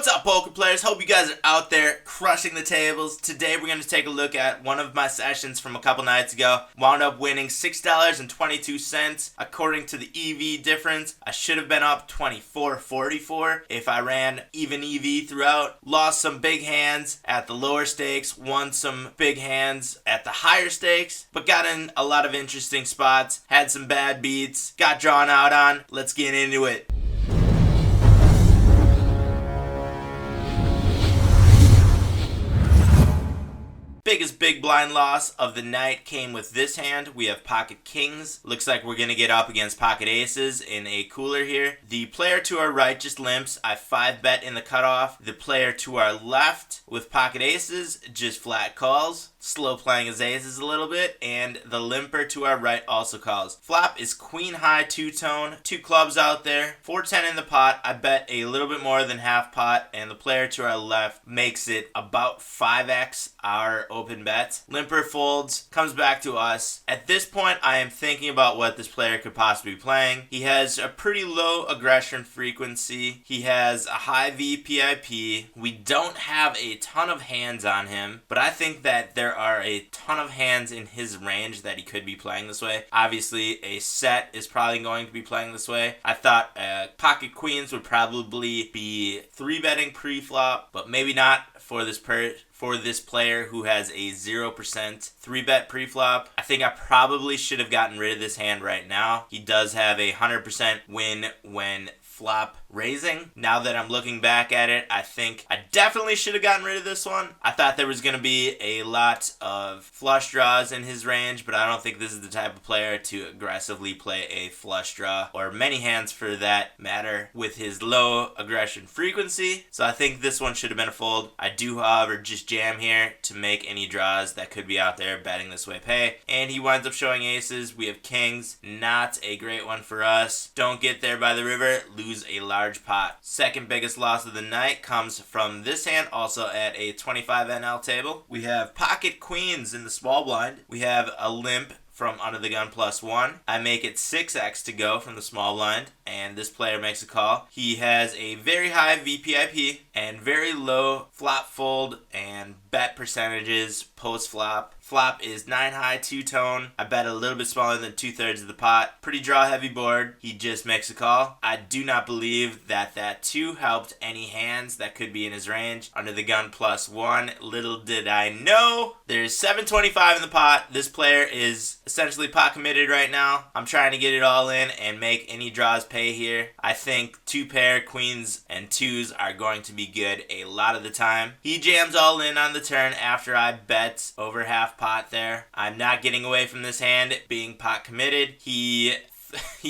What's up, poker players? Hope you guys are out there crushing the tables. Today we're going to take a look at one of my sessions from a couple nights ago. Wound up winning $6.22 according to the EV difference. I should have been up $24.44 if I ran even EV throughout. Lost some big hands at the lower stakes, won some big hands at the higher stakes, but got in a lot of interesting spots, had some bad beats, got drawn out on. Let's get into it. Biggest big blind loss of the night came with this hand. We have pocket kings. Looks like we're going to get up against pocket aces in a cooler here. The player to our right just limps. I 5-bet in the cutoff. The player to our left with pocket aces just flat calls. Slow playing his aces a little bit, and the limper to our right also calls. Flop is queen high two-tone, 2 clubs out there, 4-10 in the pot. I bet a little bit more than half pot, and the player to our left makes it about 5x our open bets. Limper folds, comes back to us. At this point, I am thinking about what this player could possibly be playing. He has a pretty low aggression frequency. He has a high VPIP. We don't have a ton of hands on him, but I think that there are a ton of hands in his range that he could be playing this way. Obviously, a set is probably going to be playing this way. I thought pocket queens would probably be 3-betting pre-flop, but maybe not for this player who has a 0% 3-bet pre-flop. I think I probably should have gotten rid of this hand right now. He does have a 100% win when flop raising. Now that I'm looking back at it, I think I definitely should have gotten rid of this one. I thought there was going to be a lot of flush draws in his range, but I don't think this is the type of player to aggressively play a flush draw, or many hands for that matter, with his low aggression frequency. So I think this one should have been a fold. I do, however, just jam here to make any draws that could be out there betting this way pay. And he winds up showing aces. We have kings. Not a great one for us. Don't get there by the river. Lose a large pot. Second biggest loss of the night comes from this hand, also at a 25 NL table. We have pocket queens in the small blind. We have a limp from under the gun +1. I make it 6x to go from the small blind, and this player makes a call. He has a very high VPIP and very low flop fold and bet percentages post flop. Flop is 9 high, 2-tone. I bet a little bit smaller than 2/3 of the pot. Pretty draw heavy board. He just makes a call. I do not believe that 2 helped any hands that could be in his range. Under the gun +1. Little did I know. There's 725 in the pot. This player is essentially pot committed right now. I'm trying to get it all in and make any draws pay here. I think 2-pair queens and 2s are going to be good a lot of the time. He jams all in on the turn after I bet over half pot there. I'm not getting away from this hand being pot committed. He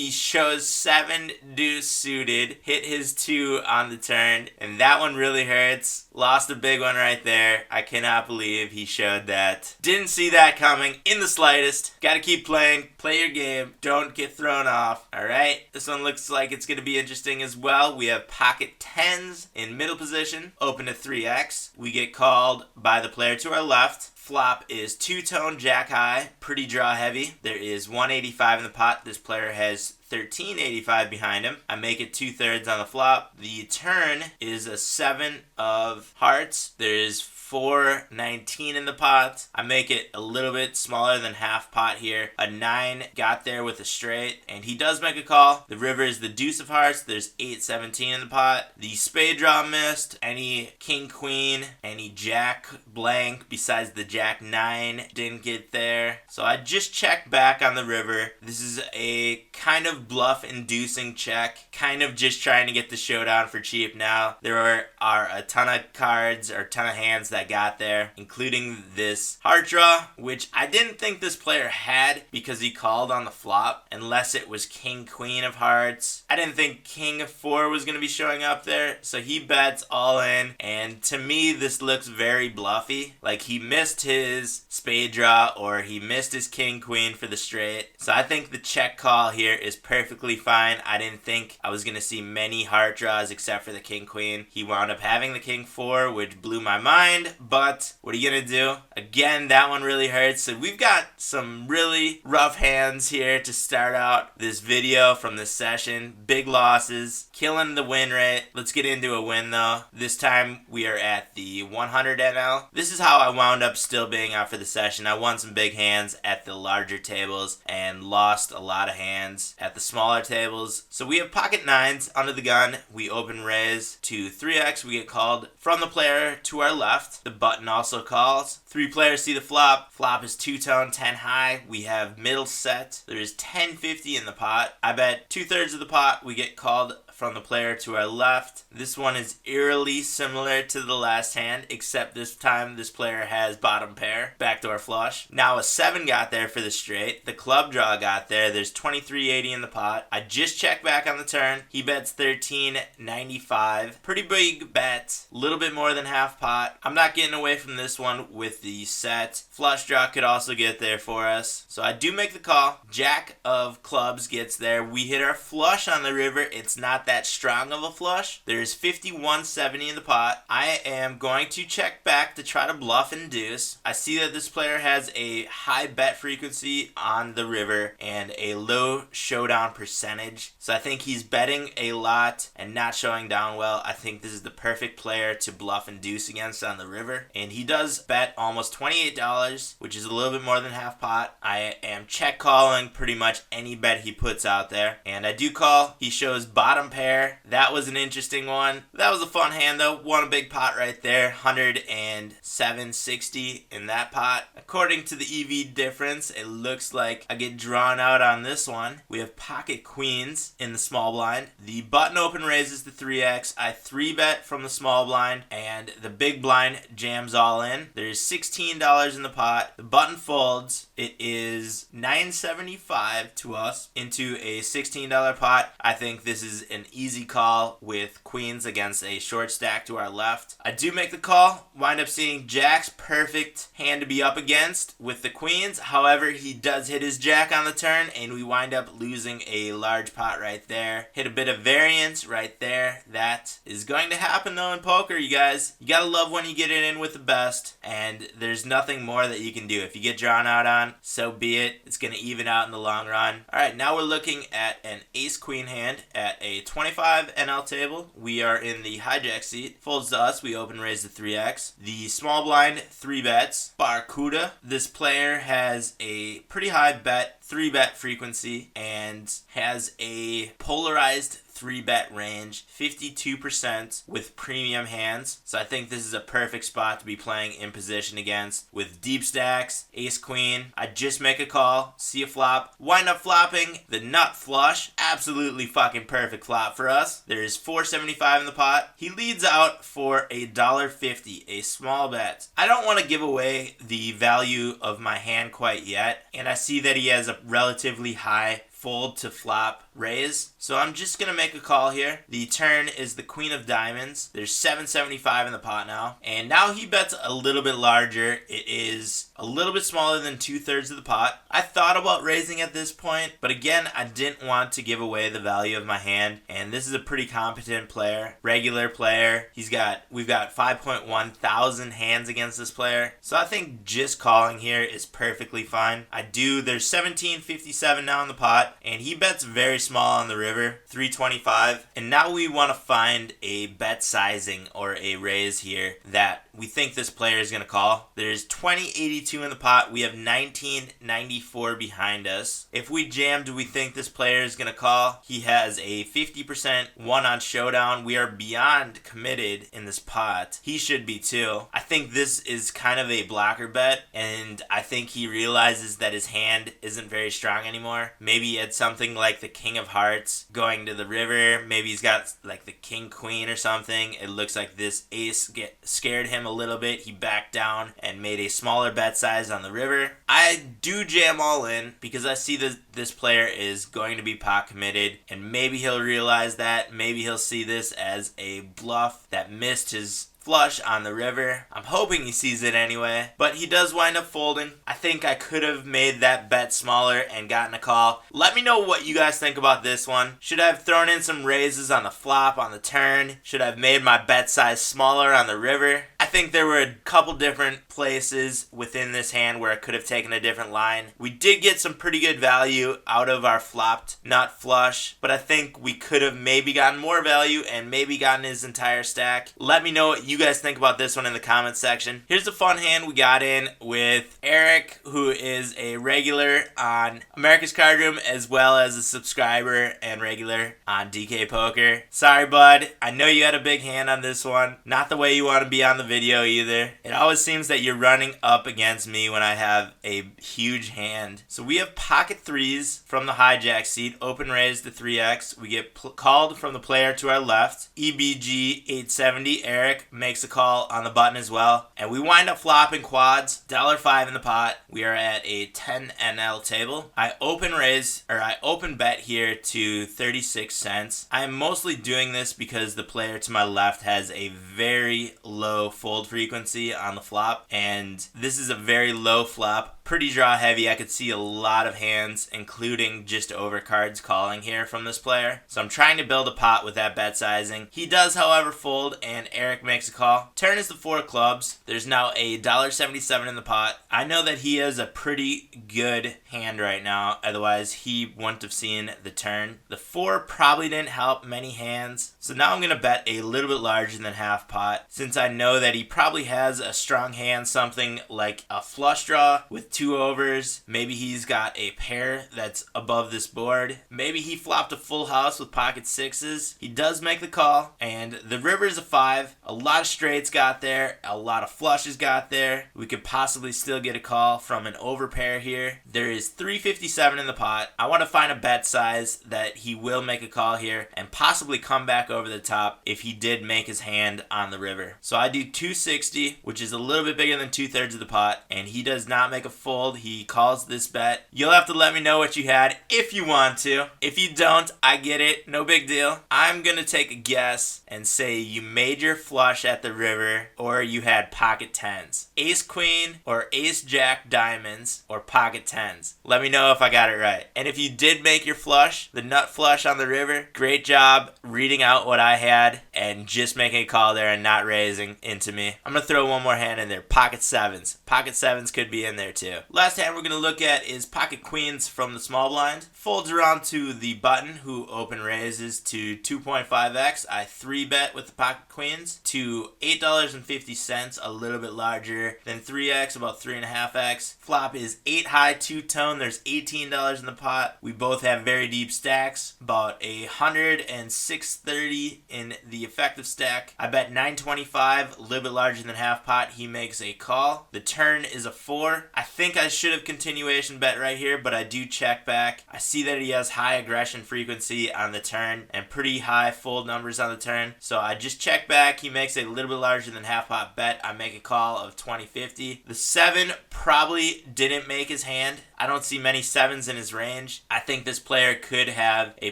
shows 7 deuce suited, hit his 2 on the turn, and that one really hurts. Lost a big one right there. I cannot believe he showed that. Didn't see that coming in the slightest. Gotta keep playing. Play your game. Don't get thrown off. Alright, this one looks like it's gonna be interesting as well. We have pocket 10s in middle position, open to 3x. We get called by the player to our left. Flop is 2-tone jack high, pretty draw heavy. There is 185 in the pot. This player has 1385 behind him. I make it 2/3 on the flop. The turn is a 7 of hearts. There is 419 in the pot. I make it a little bit smaller than half pot here. A 9 got there with a straight, and he does make a call. The river is the deuce of hearts. There's 817 in the pot. The spade draw missed. Any king queen, any jack blank besides the jack 9 didn't get there. So I just checked back on the river. This is a kind of bluff inducing check. Kind of just trying to get the showdown for cheap now. There are a ton of cards or a ton of hands that got there, including this heart draw, which I didn't think this player had because he called on the flop, unless it was king queen of hearts. I didn't think king of 4 was going to be showing up there, so he bets all in, and to me this looks very bluffy. Like he missed his spade draw or he missed his king queen for the straight. So I think the check call here is perfectly fine. I didn't think I was going to see many heart draws except for the king queen. He wound up having the king 4, which blew my mind, but what are you going to do? Again, that one really hurts. So we've got some really rough hands here to start out this video from this session. Big losses, killing the win rate. Let's get into a win though. This time we are at the 100 NL. This is how I wound up still being out for the session. I won some big hands at the larger tables and lost a lot of hands at the smaller tables. So we have pocket 9s under the gun. We open raise to 3x. We get called from the player to our left. The button also calls. 3 players see the flop. Flop is 2-tone, 10 high. We have middle set. There is 1050 in the pot. I bet 2/3 of the pot. We get called from the player to our left. This one is eerily similar to the last hand, except this time this player has bottom pair, backdoor flush. Now a 7 got there for the straight. The club draw got there. There's 2380 in the pot. I just checked back on the turn. He bets 1395. Pretty big bet. A little bit more than half pot. I'm not getting away from this one with the set. Flush draw could also get there for us. So I do make the call. Jack of clubs gets there. We hit our flush on the river. It's not that strong of a flush. There's 5170 in the pot. I am going to check back to try to bluff and deuce. I see that this player has a high bet frequency on the river and a low showdown percentage. So I think he's betting a lot and not showing down well. I think this is the perfect player to bluff and deuce against on the river. And he does bet almost $28, which is a little bit more than half pot. I am check calling pretty much any bet he puts out there. And I do call. He shows bottom pair. That was an interesting one. That was a fun hand though. Won a big pot right there. 107.60 in that pot. According to the EV difference, it looks like I get drawn out on this one. We have pocket queens in the small blind. The button open raises to 3x. I 3-bet from the small blind and the big blind jams all in. There's $16 in the pot. The button folds. It is $9.75 to us into a $16 pot. I think this is an easy call with queens against a short stack to our left. I do make the call. Wind up seeing Jack's perfect hand to be up against with the queens. However, he does hit his Jack on the turn and we wind up losing a large pot right there. Hit a bit of variance right there. That is going to happen though in poker, you guys. You gotta love when you get it in with the best, and there's nothing more that you can do. If you get drawn out on, so be it. It's gonna even out in the long run. Alright, now we're looking at an ace-queen hand at a 25 NL table. We are in the hijack seat. Folds to us. We open raise to 3x. The small blind 3-bets. Barracuda. This player has a pretty high bet, 3-bet frequency, and has a polarized 3-bet range, 52% with premium hands. So I think this is a perfect spot to be playing in position against with deep stacks, ace queen. I just make a call, see a flop, wind up flopping the nut flush. Absolutely fucking perfect flop for us. There's $4.75 in the pot. He leads out for $1.50, a small bet. I don't want to give away the value of my hand quite yet, and I see that he has a relatively high fold to flop raise. So I'm just going to make a call here. The turn is the queen of diamonds. There's $7.75 in the pot now. And now he bets a little bit larger. It is a little bit smaller than 2/3 of the pot. I thought about raising at this point, but again, I didn't want to give away the value of my hand. And this is a pretty competent player, regular player. We've got 5.1 thousand hands against this player. So I think just calling here is perfectly fine. There's $17.57 now in the pot, and he bets very small on the river, 325. And now we want to find a bet sizing or a raise here that we think this player is going to call. There's 2082 in the pot. We have 1994 behind us. If we jam, do we think this player is going to call? He has a 50% one on showdown. We are beyond committed in this pot. He should be too. I think this is kind of a blocker bet, and I think he realizes that his hand isn't very strong anymore. Maybe he had something like the king of hearts going to the river. Maybe he's got like the king queen or something. It looks like this ace scared him a little bit. He backed down and made a smaller bet size on the river. I do jam all in because I see that this player is going to be pot committed, and maybe he'll realize that. Maybe he'll see this as a bluff that missed his flush on the river. I'm hoping he sees it anyway, but he does wind up folding. I think I could have made that bet smaller and gotten a call. Let me know what you guys think about this one. Should I have thrown in some raises on the flop on the turn? Should I have made my bet size smaller on the river? I think there were a couple different places within this hand where I could have taken a different line. We did get some pretty good value out of our flopped nut flush, but I think we could have maybe gotten more value and maybe gotten his entire stack. Let me know what you guys think about this one in the comments section. Here's a fun hand we got in with Eric, who is a regular on America's Card Room as well as a subscriber and regular on DK Poker. Sorry, bud. I know you had a big hand on this one. Not the way you want to be on the video either. It always seems that you're running up against me when I have a huge hand. So we have pocket threes from the hijack seat, open raise to 3x. We get called from the player to our left. ebg807 Eric makes a call on the button as well. And we wind up flopping quads, $1.05 in the pot. We are at a 10 NL table. I open bet here to 36 cents. I am mostly doing this because the player to my left has a very low fold frequency on the flop, and this is a very low flop. Pretty draw heavy. I could see a lot of hands, including just overcards calling here from this player. So I'm trying to build a pot with that bet sizing. He does, however, fold, and Eric makes a call. Turn is the 4 clubs. There's now a $1.77 in the pot. I know that he has a pretty good hand right now. Otherwise, he wouldn't have seen the turn. The 4 probably didn't help many hands. So now I'm going to bet a little bit larger than half pot, since I know that he probably has a strong hand, something like a flush draw with 2 overs. Maybe he's got a pair that's above this board. Maybe he flopped a full house with pocket sixes. He does make the call, and the river is a 5. A lot of straights got there. A lot of flushes got there. We could possibly still get a call from an over pair here. There is $3.57 in the pot. I want to find a bet size that he will make a call here and possibly come back over the top if he did make his hand on the river. So I do $2.60, which is a little bit bigger than 2/3 of the pot, and he does not make a fold. He calls this bet. You'll have to let me know what you had if you want to. If you don't, I get it. No big deal. I'm going to take a guess and say you made your flush at the river, or you had pocket 10s. Ace queen or ace jack diamonds or pocket 10s. Let me know if I got it right. And if you did make your flush, the nut flush on the river, great job reading out what I had and just making a call there and not raising into me. I'm going to throw one more hand in there. Pocket 7s. Pocket 7s could be in there too. Last hand we're going to look at is pocket queens from the small blind. Folds around to the button, who open raises to 2.5x. I 3-bet with the pocket queens to $8.50, a little bit larger than 3x, about 3.5x. Flop is 8 high, 2-tone. There's $18 in the pot. We both have very deep stacks, about 100 and 630 in the effective stack. I bet 925, a little bit larger than half pot. He makes a call. The turn is a 4. I think I should have continuation bet right here, but I do check back. I see that he has high aggression frequency on the turn and pretty high fold numbers on the turn. So I just check back. He makes a little bit larger than half pot bet. I make a call of $20.50. The 7 probably didn't make his hand. I don't see many 7s in his range. I think this player could have a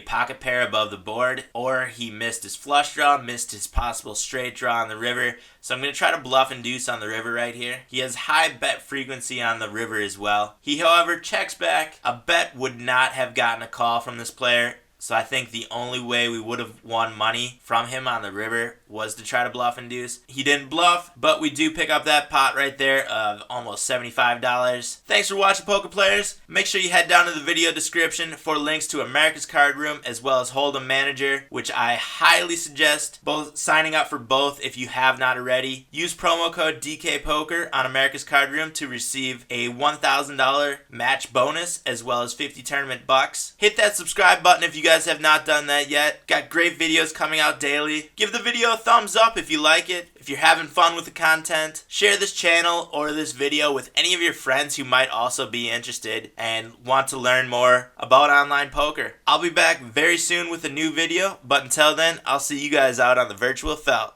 pocket pair above the board, or he missed his flush draw, missed his possible straight draw on the river. So I'm going to try to bluff and deuce on the river right here. He has high bet frequency on the river as well. He, however, checks back. A bet would not have gotten a call from this player. So I think the only way we would have won money from him on the river was to try to bluff and deuce. He didn't bluff, but we do pick up that pot right there of almost $75. Thanks for watching, poker players. Make sure you head down to the video description for links to America's Card Room as well as Hold'em Manager, which I highly suggest both signing up for both if you have not already. Use promo code DKPoker on America's Card Room to receive a $1,000 match bonus as well as 50 tournament bucks. Hit that subscribe button if you guys have not done that yet. Got great videos coming out daily. Give the video a thumbs up if you like it. If you're having fun with the content, share this channel or this video with any of your friends who might also be interested and want to learn more about online poker. I'll be back very soon with a new video, but until then, I'll see you guys out on the virtual felt.